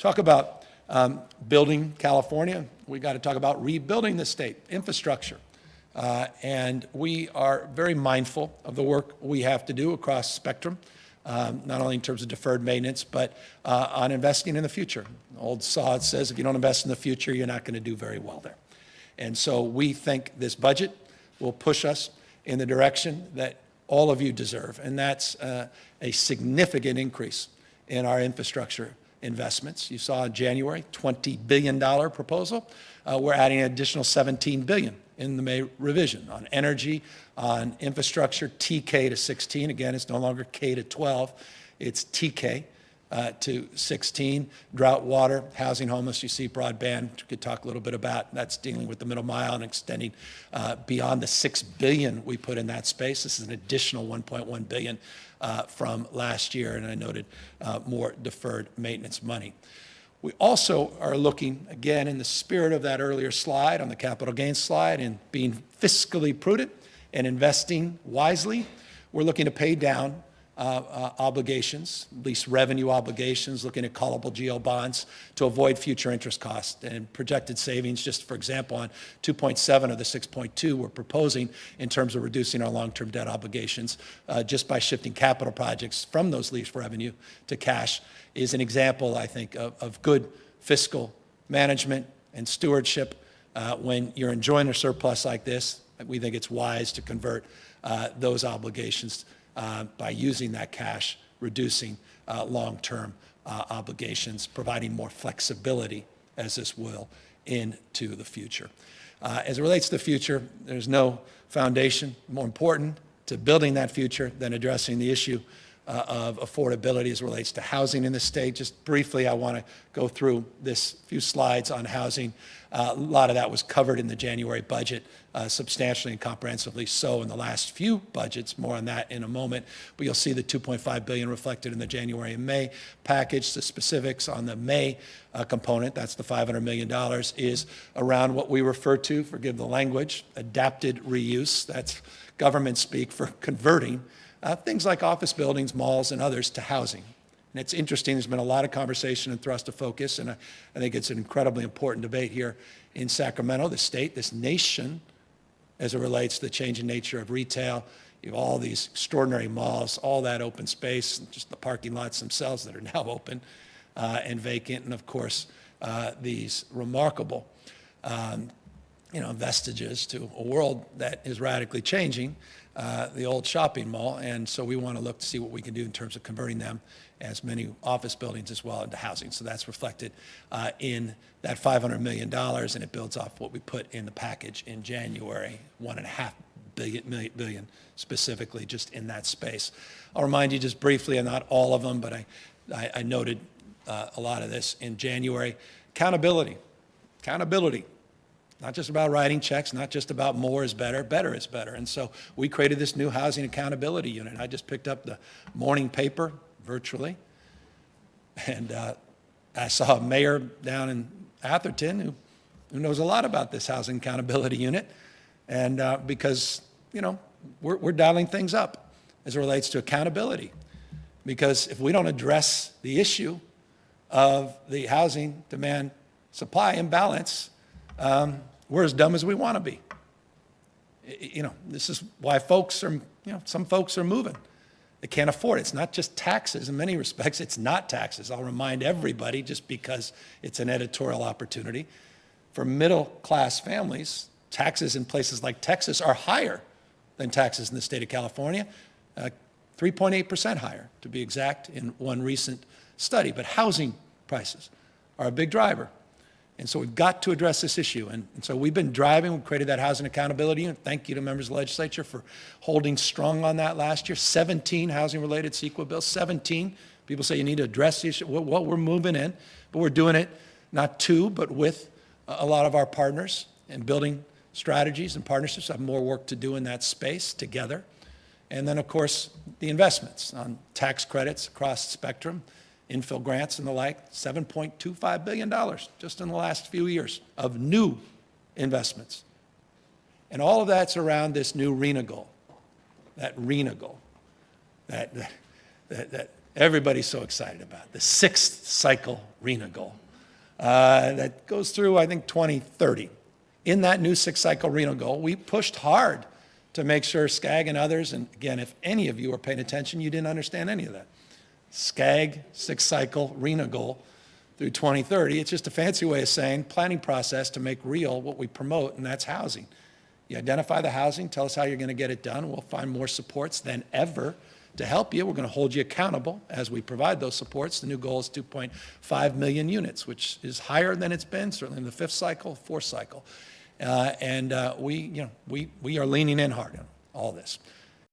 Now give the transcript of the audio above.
talk about building California, we got to talk about rebuilding the state, infrastructure. And we are very mindful of the work we have to do across the spectrum, not only in terms of deferred maintenance, but on investing in the future. Old saw says, if you don't invest in the future, you're not going to do very well there. And so we think this budget will push us in the direction that all of you deserve, and that's a significant increase in our infrastructure investments. You saw in January, $20 billion proposal. We're adding an additional $17 billion in the May revision on energy, on infrastructure, TK to 16. Again, it's no longer K to 12. It's TK to 16. Drought, water, housing, homeless. You see broadband, which we could talk a little bit about. That's dealing with the middle mile and extending beyond the $6 billion we put in that space. This is an additional $1.1 billion from last year, and I noted more deferred maintenance money. We also are looking, again, in the spirit of that earlier slide, on the capital gains slide, and being fiscally prudent and investing wisely. We're looking to pay down obligations, lease revenue obligations, looking at callable GO bonds to avoid future interest costs and projected savings. Just for example, on 2.7 of the 6.2 we're proposing in terms of reducing our long-term debt obligations just by shifting capital projects from those lease revenue to cash is an example, I think, of good fiscal management and stewardship. When you're enjoying a surplus like this, we think it's wise to convert those obligations by using that cash, reducing long-term obligations, providing more flexibility, as this will, into the future. As it relates to the future, there's no foundation more important to building that future than addressing the issue of affordability as it relates to housing in the state. Just briefly, I want to go through this few slides on housing. A lot of that was covered in the January budget, substantially and comprehensively so in the last few budgets. More on that in a moment. But you'll see the $2.5 billion reflected in the January and May package. The specifics on the May component, that's the $500 million, is around what we refer to, forgive the language, adapted reuse. That's government speak for converting things like office buildings, malls, and others to housing. And it's interesting, there's been a lot of conversation and thrust of focus, and I think it's an incredibly important debate here in Sacramento, the state, this nation, as it relates to the changing nature of retail. You have all these extraordinary malls, all that open space, and just the parking lots themselves that are now open and vacant, and of course, these remarkable vestiges to a world that is radically changing, the old shopping mall, and so we want to look to see what we can do in terms of converting them as many office buildings as well into housing. So that's reflected in that $500 million, and it builds off what we put in the package in January, $1.5 billion specifically just in that space. I'll remind you just briefly, and not all of them, but I noted a lot of this in January. Accountability. Not just about writing checks, not just about more is better is better. And so we created this new housing accountability unit. I just picked up the morning paper virtually, and I saw a mayor down in Atherton who knows a lot about this housing accountability unit, and because, we're dialing things up as it relates to accountability. Because if we don't address the issue of the housing demand supply imbalance, we're as dumb as we want to be. This is why some folks are moving. They can't afford it. It's not just taxes. In many respects, it's not taxes. I'll remind everybody, just because it's an editorial opportunity, for middle-class families, taxes in places like Texas are higher than taxes in the state of California, 3.8% higher, to be exact, in one recent study. But housing prices are a big driver. And so we've got to address this issue. And so we've been driving. We created that housing accountability unit. Thank you to members of the legislature for holding strong on that last year. 17 housing-related CEQA bills, 17. People say you need to address the issue. Well, we're moving in, but we're doing it not to, but with a lot of our partners and building strategies and partnerships. I have more work to do in that space together. And then, of course, the investments on tax credits across the spectrum, infill grants and the like, $7.25 billion just in the last few years of new investments. And all of that's around this new RENA goal, that RENA goal, that everybody's so excited about, the sixth cycle RENA goal that goes through, I think, 2030. In that new sixth cycle RENA goal, we pushed hard to make sure SCAG and others, and again, if any of you were paying attention, you didn't understand any of that. SCAG, sixth cycle RENA goal through 2030, it's just a fancy way of saying planning process to make real what we promote, and that's housing. You identify the housing, tell us how you're going to get it done. We'll find more supports than ever to help you. We're going to hold you accountable as we provide those supports. The new goal is 2.5 million units, which is higher than it's been, certainly in the fifth cycle, fourth cycle. We are leaning in hard on all this.